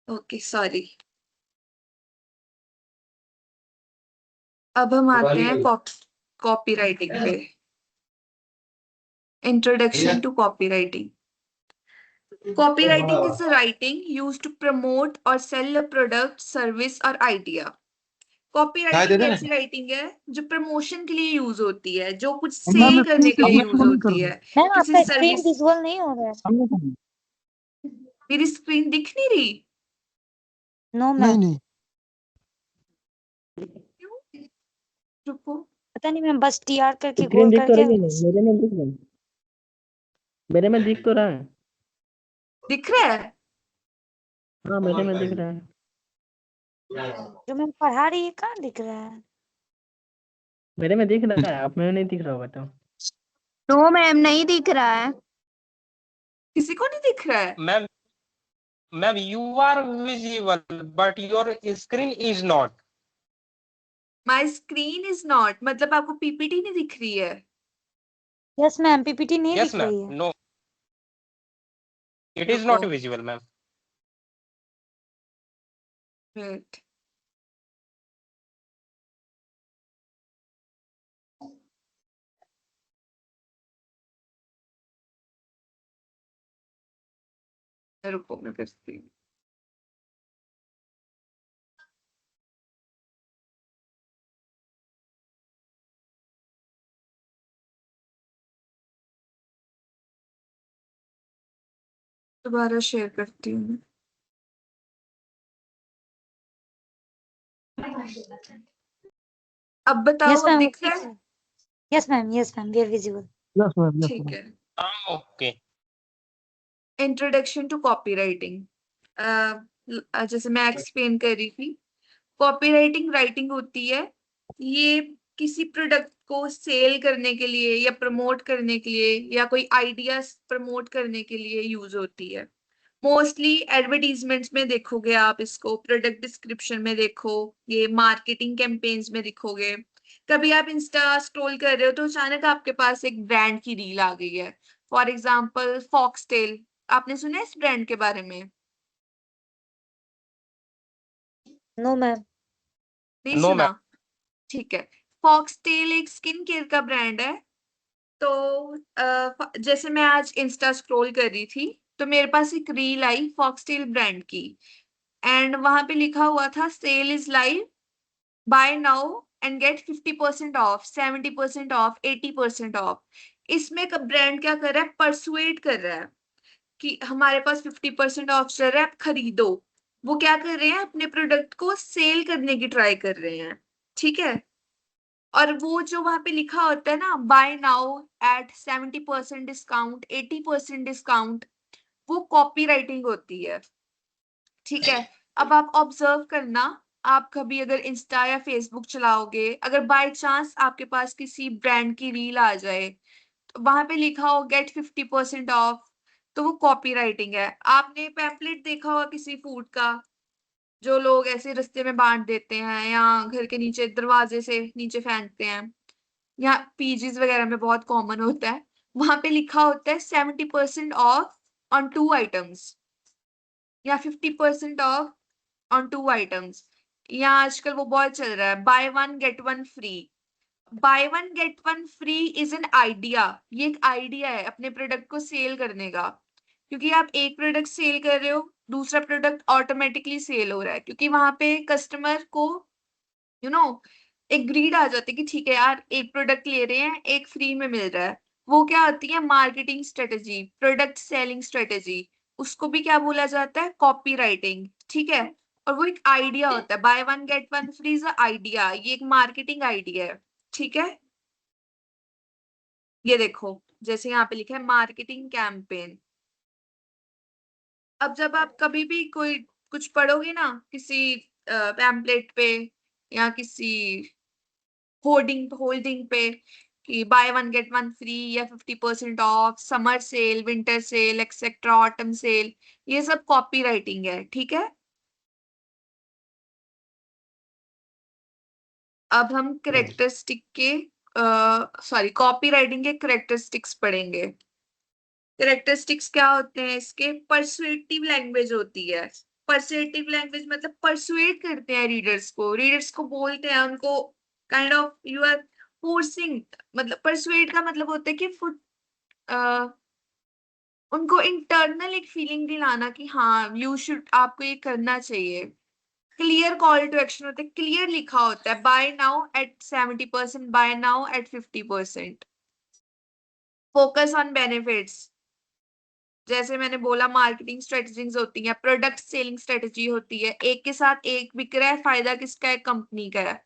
Okay sorry. अब हम आते हैं कॉपी राइटिंग पे। Introduction to copywriting. Copywriting is a writing used to promote or sell a product, service or idea. Copywriting ऐसी राइटिंग है जो प्रमोशन के लिए यूज होती है, जो कुछ मैम सेल मैं करने के लिए यूज नहीं कर होती रहा है, मैम किसी आपका स्क्रीन सर्विस। विजुअल नहीं हो रहा है। सामने से मेरी स्क्रीन दिख नहीं रही? नो नहीं मैम नहीं क्यों? रुको। पता नहीं मैम, बस टीआर करके स्क्रीन गोल दिख तो करके रही है, मेरे में दिख रहा है, मेरे में दिख तो रहा है। दिख रहा है? हाँ मेरे में दिख रहा है। जो मैम पढ़ा रही है कहाँ दिख रहा है? मेरे में दिख रहा है, आप में नहीं दिख रहा होगा तो। नो मैम नहीं दिख रहा है। किसी को नहीं दिख रहा है? Ma'am ma'am you are visible but your screen is not. My screen is not मतलब आपको पीपीटी नहीं दिख रही है? यस मैम पीपीटी नहीं यस दिख रही मैम है। नो इट इज रुको नॉट विजिबल मैम। वेट। रुको मैं करती हूँ। दोबारा शेयर करती हूँ। अब बताओ, यस अब मैम दिख रहा है? Yes ma'am we are visible. Yes ma'am yes ठीक मैम है। Okay introduction to copywriting. जैसे मैं एक्सप्लेन कर रही थी, कॉपीराइटिंग राइटिंग होती है, ये किसी प्रोडक्ट को सेल करने के लिए या प्रमोट करने के लिए या कोई आइडिया प्रमोट करने के लिए यूज होती है। मोस्टली एडवर्टीजमेंट्स में देखोगे आप इसको, प्रोडक्ट डिस्क्रिप्शन में देखो, ये मार्केटिंग कैंपेन्स में दिखोगे। कभी आप इंस्टा स्क्रॉल कर रहे हो तो अचानक आपके पास एक ब्रांड की रील आ गई है। फॉर एग्जाम्पल फॉक्सटेल, आपने सुना है इस ब्रांड के बारे में? No ma'am. नहीं नो सुना? मैम ठीक है। फॉक्सटेल एक स्किन केयर का ब्रांड है। तो जैसे मैं आज इंस्टा स्क्रॉल कर रही थी तो मेरे पास एक रील आई फॉक्सटेल ब्रांड की, एंड वहां पे लिखा हुआ था sale is live, buy now and get 50% off, 70% off, 80% off. इसमें ब्रांड क्या कर रहा है? परसुएट कर रहा है कि हमारे पास 50% ऑफ चल रहा है, आप खरीदो। वो क्या कर रहे हैं? अपने प्रोडक्ट को सेल करने की ट्राई कर रहे हैं, ठीक है। और वो जो वहां पे लिखा होता है ना, buy now at 70% discount, 80% discount, वो कॉपी राइटिंग होती है, ठीक है। अब आप ऑब्जर्व करना, आप कभी अगर इंस्टा या फेसबुक चलाओगे, अगर बाय चांस आपके पास किसी ब्रांड की रील आ जाए, तो वहां पे लिखा हो गेट 50% ऑफ, तो वो कॉपी राइटिंग है। आपने पैम्पलेट देखा होगा किसी फूड का, जो लोग ऐसे रास्ते में बांट देते हैं या घर के नीचे दरवाजे से नीचे फेंकते हैं, या पीजीज वगैरह में बहुत कॉमन होता है। वहां पे लिखा होता है 70% ऑफ ऑन 2 आइटम्स या 50% ऑफ ऑन 2 आइटम्स। या आजकल वो बहुत चल रहा है bye one get one free. Bye one get one free is an idea. ये एक आइडिया है अपने प्रोडक्ट को सेल करने का, क्योंकि आप एक प्रोडक्ट सेल कर रहे हो, दूसरा प्रोडक्ट ऑटोमेटिकली सेल हो रहा है, क्योंकि वहां पे कस्टमर को यू नो एक ग्रीड आ जाती है कि ठीक है यार, एक प्रोडक्ट ले रहे हैं, एक फ्री में मिल रहा है। वो क्या होती है, marketing strategy, product selling strategy. उसको भी क्या बोला जाता है, कॉपी राइटिंग। ठीक है, और वो एक आइडिया होता है, bye one get one free is idea, ये एक मार्केटिंग आइडिया है। ठीक है, ये देखो जैसे यहाँ पे लिखा है मार्केटिंग कैंपेन। अब जब आप कभी भी कोई कुछ पढ़ोगे ना किसी पैम्पलेट पे या किसी होर्डिंग होल्डिंग पे कि buy one get one free या 50% off, summer sale, winter sale, etcetera, autumn sale, ये सब कॉपी राइटिंग है। ठीक है, अब हम करेक्टरिस्टिक के सॉरी कॉपी राइटिंग के करेक्टरिस्टिक्स पढ़ेंगे। करेक्टरिस्टिक्स क्या होते हैं इसके, परसुएटिव लैंग्वेज होती है। परसुएटिव लैंग्वेज मतलब परसुएट करते हैं रीडर्स को बोलते हैं उनको, kind of you are forcing. मतलब परसुएट का मतलब होता है कि उनको इंटरनल एक फीलिंग दिलाना कि हाँ यू शुड, आपको ये करना चाहिए। क्लियर कॉल टू एक्शन होता है, क्लियर लिखा होता है buy now at 70%, buy now at 50%। Focus on benefits, जैसे मैंने बोला मार्केटिंग स्ट्रेटजीज होती हैं, प्रोडक्ट सेलिंग स्ट्रेटजी होती है, एक के साथ एक बिक रहा है, फायदा किसका है, कंपनी का है।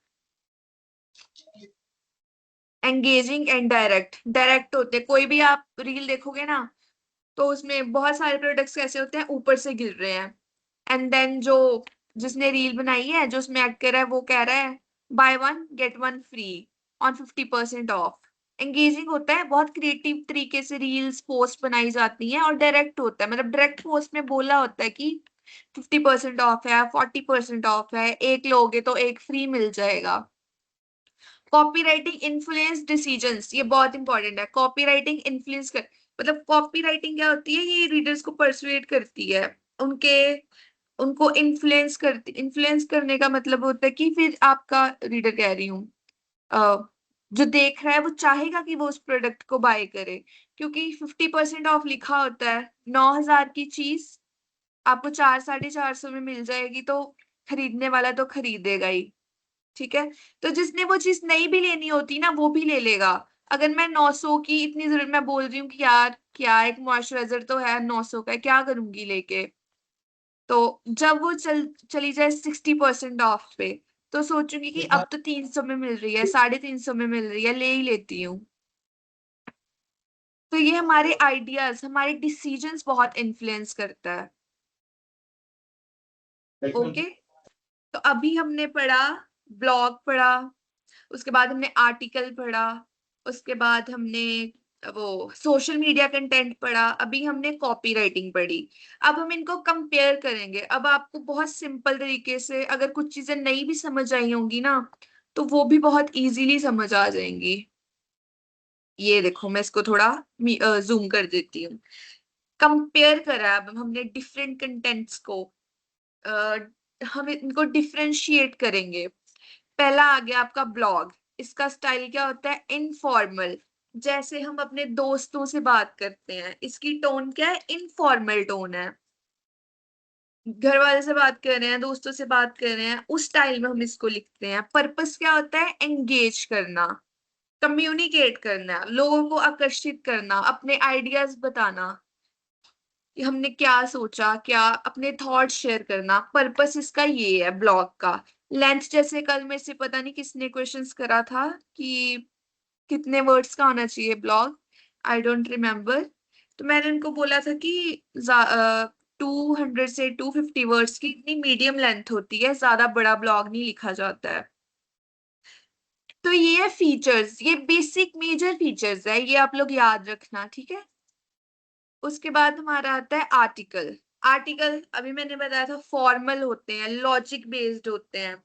एंगेजिंग एंड डायरेक्ट, डायरेक्ट होते हैं, कोई भी आप रील देखोगे ना तो उसमें बहुत सारे प्रोडक्ट्स कैसे होते हैं, ऊपर से गिर रहे हैं, एंड देन जो जिसने रील बनाई है, जो उसमें एक्ट कर रहा है, वो कह रहा है bye one get one free on 50% of. Engaging होता है, बहुत क्रिएटिव तरीके से रील्स पोस्ट बनाई जाती हैं, और डायरेक्ट होता है, मतलब डायरेक्ट पोस्ट में बोला होता है कि 50% ऑफ है, 40% ऑफ है, एक लोगे तो एक फ्री मिल जाएगा। कॉपी राइटिंग इन्फ्लुएंस डिसीजंस, ये बहुत इंपॉर्टेंट है। कॉपी राइटिंग इन्फ्लुएंस कर, मतलब कॉपी राइटिंग क्या होती है, ये रीडर्स को परसुएट करती है, उनके उनको इन्फ्लुएंस करती, इन्फ्लुएंस करने का मतलब होता है कि फिर आपका रीडर कह रही हूँ, जो देख रहा है वो चाहेगा कि वो उस प्रोडक्ट को बाय करे, क्योंकि 50% ऑफ लिखा होता है। 9,000 की चीज आपको 400-450 में मिल जाएगी, तो खरीदने वाला तो खरीदेगा ही। ठीक है, तो जिसने वो चीज नहीं भी लेनी होती ना, वो भी ले लेगा। अगर मैं 900 की इतनी जरूरत, मैं बोल रही हूँ कि यार क्या एक मॉइस्चराइजर तो है 900 का, क्या करूंगी लेके, तो जब वो चली जाए 60% ऑफ पे, तो सोचूंगी कि अब तो 300 में मिल रही है, 350 में मिल रही है, ले ही लेती हूँ। तो ये हमारे आइडियाज, हमारे डिसीजंस बहुत इन्फ्लुएंस करता है। ओके, तो अभी हमने पढ़ा, ब्लॉग पढ़ा, उसके बाद हमने आर्टिकल पढ़ा, उसके बाद हमने वो सोशल मीडिया कंटेंट पढ़ा, अभी हमने कॉपी राइटिंग पढ़ी। अब हम इनको कंपेयर करेंगे। अब आपको बहुत सिंपल तरीके से अगर कुछ चीजें नहीं भी समझ आई होंगी ना, तो वो भी बहुत इजीली समझ आ जाएंगी। ये देखो मैं इसको थोड़ा जूम कर देती हूँ। कंपेयर करा अब हमने डिफरेंट कंटेंट्स को, हम इनको डिफरेंशिएट करेंगे। पहला आ गया आपका ब्लॉग। इसका स्टाइल क्या होता है, इनफॉर्मल, जैसे हम अपने दोस्तों से बात करते हैं। इसकी टोन क्या है, इनफॉर्मल टोन है। घर वाले से बात कर रहे हैं, दोस्तों से बात कर रहे हैं, उस स्टाइल में हम इसको लिखते हैं। पर्पस क्या होता है, एंगेज करना, कम्युनिकेट करना, लोगों को आकर्षित करना, अपने आइडियाज बताना कि हमने क्या सोचा, क्या अपने थॉट शेयर करना। पर्पस इसका ये है ब्लॉग का। लेंथ, जैसे कल मेरे से पता नहीं किसने क्वेश्चंस करा था कि कितने वर्ड्स का होना चाहिए ब्लॉग, आई डोंट रिमेम्बर। तो मैंने उनको बोला था कि 200 से 250 वर्ड्स की इतनी मीडियम लेंथ होती है, ज्यादा बड़ा ब्लॉग नहीं लिखा जाता है। तो ये है फीचर्स, ये बेसिक मेजर फीचर्स है, ये आप लोग याद रखना, ठीक है। उसके बाद हमारा आता है आर्टिकल। आर्टिकल अभी मैंने बताया था फॉर्मल होते हैं, लॉजिक बेस्ड होते हैं,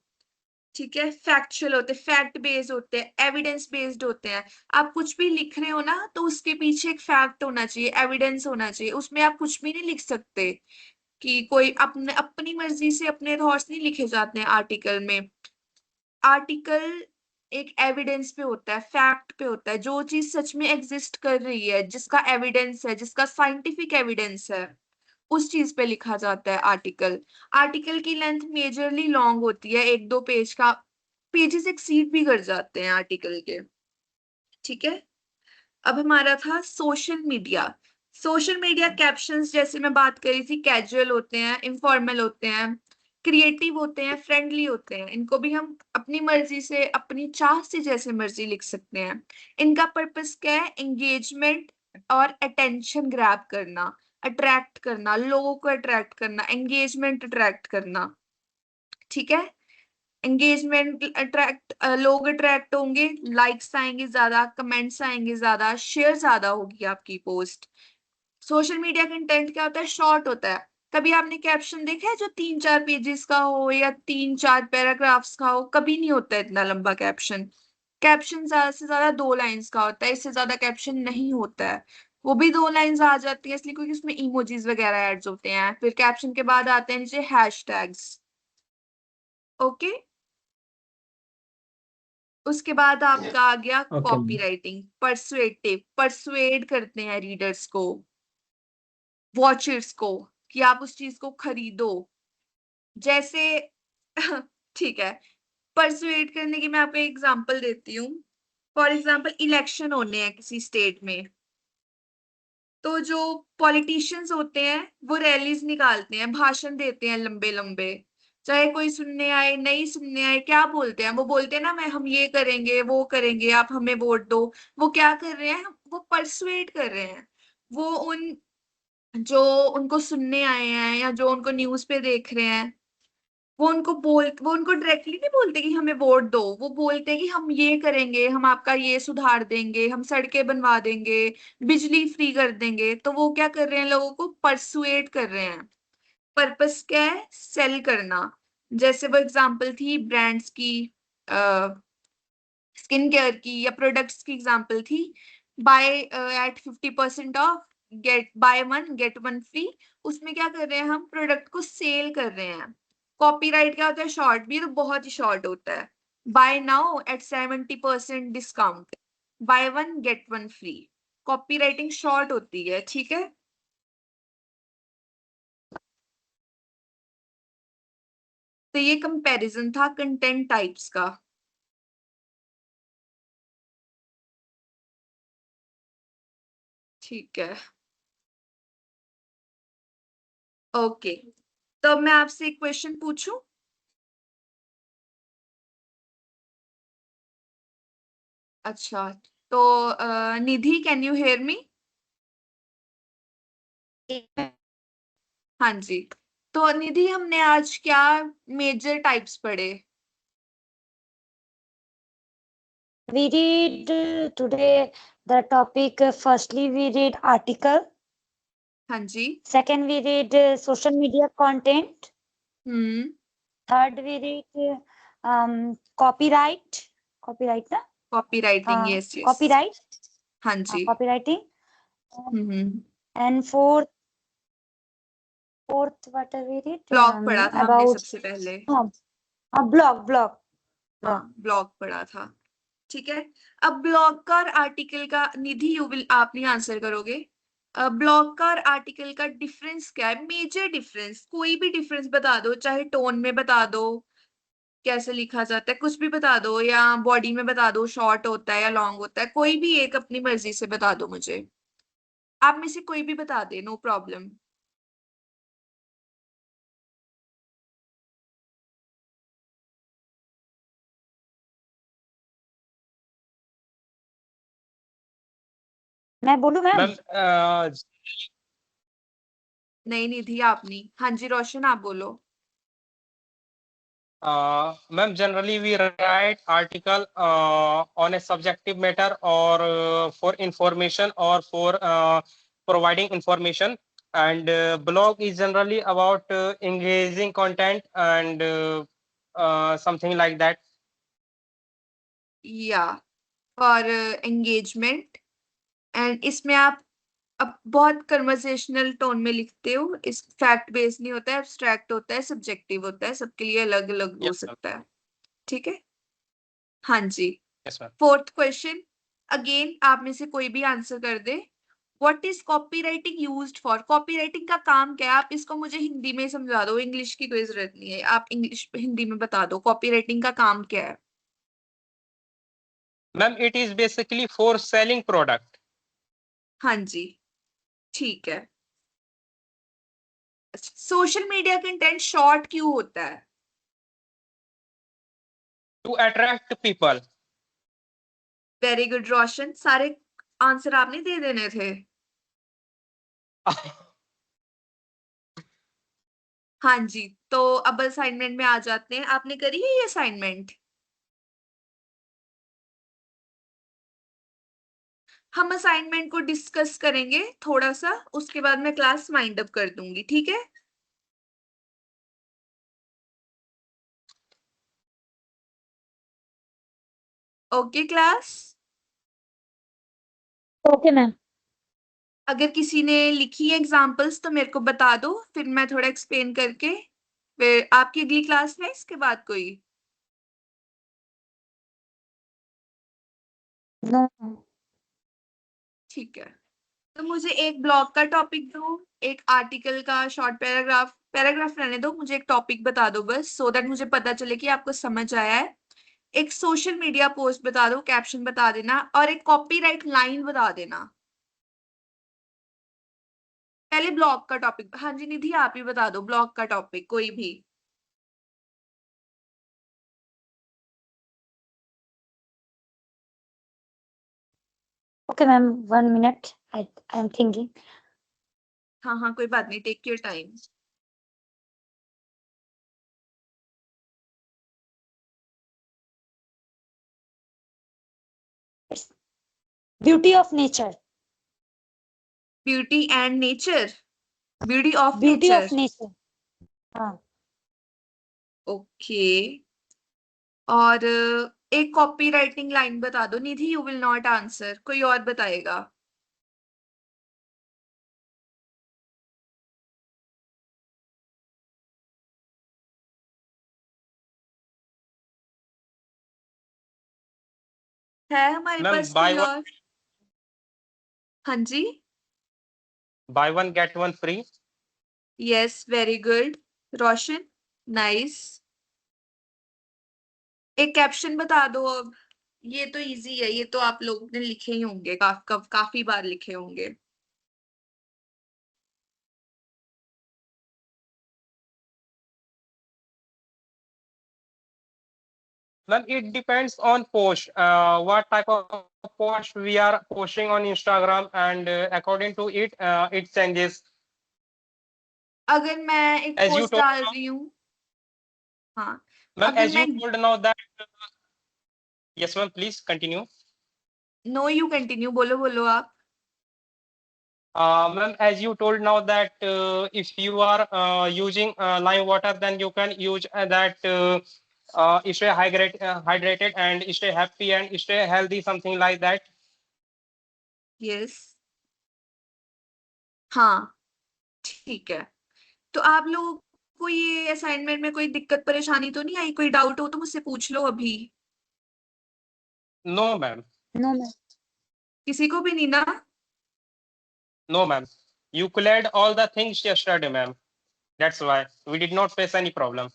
ठीक है, फैक्चुअल होते हैं, फैक्ट बेस्ड होते हैं, एविडेंस बेस्ड होते हैं। आप कुछ भी लिख रहे हो ना तो उसके पीछे एक फैक्ट होना चाहिए, एविडेंस होना चाहिए, उसमें आप कुछ भी नहीं लिख सकते कि कोई अपने अपनी मर्जी से अपने थॉट्स नहीं लिखे जाते हैं आर्टिकल में। आर्टिकल एक एविडेंस पे होता है, फैक्ट पे होता है, जो चीज सच में एग्जिस्ट कर रही है, जिसका एविडेंस है, जिसका साइंटिफिक एविडेंस है, उस चीज पे लिखा जाता है आर्टिकल। आर्टिकल की लेंथ मेजरली लॉन्ग होती है, 1-2 पेज का, पेजेस एक्सीड भी कर जाते हैं आर्टिकल के, ठीक है। अब हमारा था social media. Social media captions, जैसे मैं बात करी थी, कैजुअल होते हैं, इनफॉर्मल होते हैं, क्रिएटिव होते हैं, फ्रेंडली होते हैं। इनको भी हम अपनी मर्जी से, अपनी चाह से जैसे मर्जी लिख सकते हैं। इनका पर्पस क्या है? एंगेजमेंट और अटेंशन ग्रैब करना, अट्रैक्ट करना, लोगों को अट्रैक्ट करना, एंगेजमेंट अट्रैक्ट करना, ठीक है। एंगेजमेंट अट्रैक्ट, लोग अट्रैक्ट होंगे, लाइक्स आएंगे ज्यादा, कमेंट्स आएंगे ज्यादा, शेयर ज्यादा होगी आपकी पोस्ट। सोशल मीडिया कंटेंट क्या होता है? शॉर्ट होता है। कभी आपने कैप्शन देखा है जो 3-4 पेजेस का हो या 3-4 पैराग्राफ्स का हो? कभी नहीं होता है इतना लंबा कैप्शन। कैप्शन ज्यादा से ज्यादा 2 लाइंस का होता है, इससे ज्यादा कैप्शन नहीं होता है। वो भी 2 लाइंस आ जाती है इसलिए क्योंकि उसमें इमोजीज वगैरह एड्स होते हैं। फिर कैप्शन के बाद आते हैं नीचे हैशटैग्स, ओके। उसके बाद आपका आ गया ओके कॉपी राइटिंग, परसुएटिव, परसुएड करते हैं रीडर्स को, वॉचर्स को, कि आप उस चीज को खरीदो। जैसे ठीक है, परसुएड करने की मैं आपको एग्जांपल देती हूँ। फॉर एग्जांपल इलेक्शन होने हैं किसी स्टेट में, तो जो पॉलिटिशियंस होते हैं वो रैलीज निकालते हैं, भाषण देते हैं लंबे लंबे, चाहे कोई सुनने आए नहीं सुनने आए। क्या बोलते हैं? वो बोलते हैं ना, मैं हम ये करेंगे वो करेंगे, आप हमें वोट दो। वो क्या कर रहे हैं? वो परसुएट कर रहे हैं। वो उन जो उनको सुनने आए हैं या जो उनको न्यूज पे देख रहे हैं, वो उनको डायरेक्टली नहीं बोलते कि हमें वोट दो। वो बोलते हैं कि हम ये करेंगे, हम आपका ये सुधार देंगे, हम सड़कें बनवा देंगे, बिजली फ्री कर देंगे। तो वो क्या कर रहे हैं? लोगों को परसुएट कर रहे हैं। पर्पस क्या है? सेल करना। जैसे वो एग्जांपल थी ब्रांड्स की, स्किन केयर की या प्रोडक्ट्स की एग्जांपल थी, buy at 50% off, get buy one get one free. उसमें क्या कर रहे हैं? हम प्रोडक्ट को सेल कर रहे हैं। कॉपीराइट क्या होता है? शॉर्ट भी, तो बहुत ही शॉर्ट होता है। Buy now at 70% discount, buy one get one free. Copywriting short होती है, ठीक है। तो ये कंपैरिजन था कंटेंट टाइप्स का। ठीक है, ओके। तो अब मैं आपसे एक क्वेश्चन पूछूं? अच्छा, तो निधि, कैन यू हेयर मी? हाँ जी। तो निधि, हमने आज क्या मेजर टाइप्स पढ़े? We read today the topic. Firstly, we read article. हाँ जी। Second, we read social media content. Third, we read copyright. Copyright ना? Copywriting, yes yes. Copyright. हाँ जी। Copywriting. Hmm. And fourth, what have we read? Blog पढ़ा था हमने About सबसे पहले। blog. हाँ, ब्लॉग पढ़ा था, ठीक है। अब ब्लॉग का और आर्टिकल का, निधि यू विल, आप नहीं आंसर करोगे। ब्लॉग का और आर्टिकल का डिफरेंस क्या है? मेजर डिफरेंस, कोई भी डिफरेंस बता दो, चाहे टोन में बता दो, कैसे लिखा जाता है, कुछ भी बता दो, या बॉडी में बता दो, शॉर्ट होता है या लॉन्ग होता है, कोई भी एक अपनी मर्जी से बता दो मुझे। आप में से कोई भी बता दे, नो प्रॉब्लम। मैं बोलूं मैम? मैम नहीं निधि आप नहीं। हाँ जी रोशन आप बोलो। Ma'am, generally we write article on a subjective matter or for information or for providing information. And blog is generally about engaging content and something like that. या फॉर एंगेजमेंट। एंड इसमें आप अब बहुत कन्वर्सेशनल टोन में लिखते हो। इस फैक्ट बेस्ड नहीं होता है, एब्स्ट्रैक्ट होता है, सब्जेक्टिव होता है, सबके लिए अलग अलग हो Yes, ma'am. सकता है। ठीक है हाँ जी। Yes, ma'am. Fourth question again आप में से कोई भी आंसर कर दे। What is copywriting used for? Copywriting का काम क्या है? आप इसको मुझे हिंदी में समझा दो, इंग्लिश की कोई जरूरत नहीं है। आप इंग्लिश हिंदी में बता दो कॉपीराइटिंग का काम क्या है। Ma'am, it is basically for selling product. हाँ जी ठीक है। सोशल मीडिया कंटेंट शॉर्ट क्यों होता है? To attract people. Very good Roshan. सारे आंसर आपने दे देने थे। हाँ जी तो अब असाइनमेंट में आ जाते हैं। आपने करी है ये असाइनमेंट? हम असाइनमेंट को डिस्कस करेंगे थोड़ा सा, उसके बाद मैं क्लास वाइंड अप कर दूंगी। ठीक है ओके क्लास। Okay ma'am. अगर किसी ने लिखी है एग्जांपल्स तो मेरे को बता दो, फिर मैं थोड़ा एक्सप्लेन करके फिर आपकी अगली क्लास में इसके बाद कोई। नो ठीक है तो मुझे एक ब्लॉग का टॉपिक दो, एक आर्टिकल का शॉर्ट पैराग्राफ, पैराग्राफ रहने दो, मुझे एक टॉपिक बता दो बस, सो दैट मुझे पता चले कि आपको समझ आया है। एक सोशल मीडिया पोस्ट बता दो, कैप्शन बता देना, और एक कॉपीराइट लाइन बता देना। पहले ब्लॉग का टॉपिक। हाँ जी निधि आप ही बता दो ब्लॉग का टॉपिक कोई भी। Okay ma'am 1 minute I am thinking. हाँ हाँ कोई बात नहीं, take your time. Beauty of nature. Beauty and nature, beauty of beauty of nature. Nature हाँ। ओके और एक कॉपी राइटिंग लाइन बता दो। Nidhi you will not answer, कोई और बताएगा। है हमारे Ma'am, पास कोई और? हाँ जी buy one get one free. Yes very good Roshan nice. एक कैप्शन बता दो अब। ये तो इजी है, ये तो आप लोग ने लिखे ही होंगे, काफी बार लिखे होंगे। Ma'am, it depends on post. What type of post we are posting on Instagram, and according to it, it changes. अगर मैं एक As you पोस्ट told डाल now, रही हूँ, हाँ ma'am, अगर as मैं, you told now that yes, ma'am. Please continue. No you continue, बोलो बोलो आप। Ma'am, as you told now that if you are using lime water, then you can use that stay hydrated and stay happy and stay healthy, something like that. Yes हाँ ठीक है। तो आप लोगों को ये असाइनमेंट में कोई दिक्कत परेशानी तो नहीं आई? कोई डाउट हो तो मुझसे पूछ लो अभी। No, ma'am. No ma'am. किसी को भी नहीं ना? No, ma'am. You cleared all the things yesterday, ma'am. That's why we did not face any problem.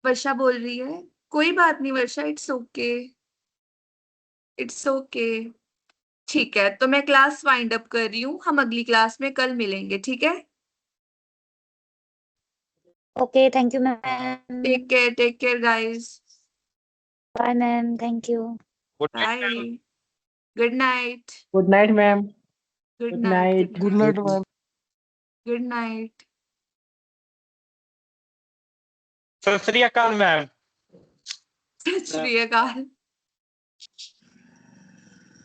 वर्षा बोल रही है। कोई बात नहीं वर्षा, इट्स ओके, इट्स ओके। ठीक है तो मैं क्लास वाइंड अप कर रही हूँ, हम अगली क्लास में कल मिलेंगे। ठीक है okay thank you ma'am. Take care guys. Bye ma'am thank you. Good night, bye ma'am. Good night. Good night ma'am. Good good night night. Good night ma'am. Good night. सत श्री अकाल मैम। सत श्री अकाल।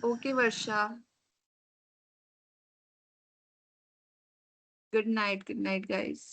Okay Varsha, good night guys.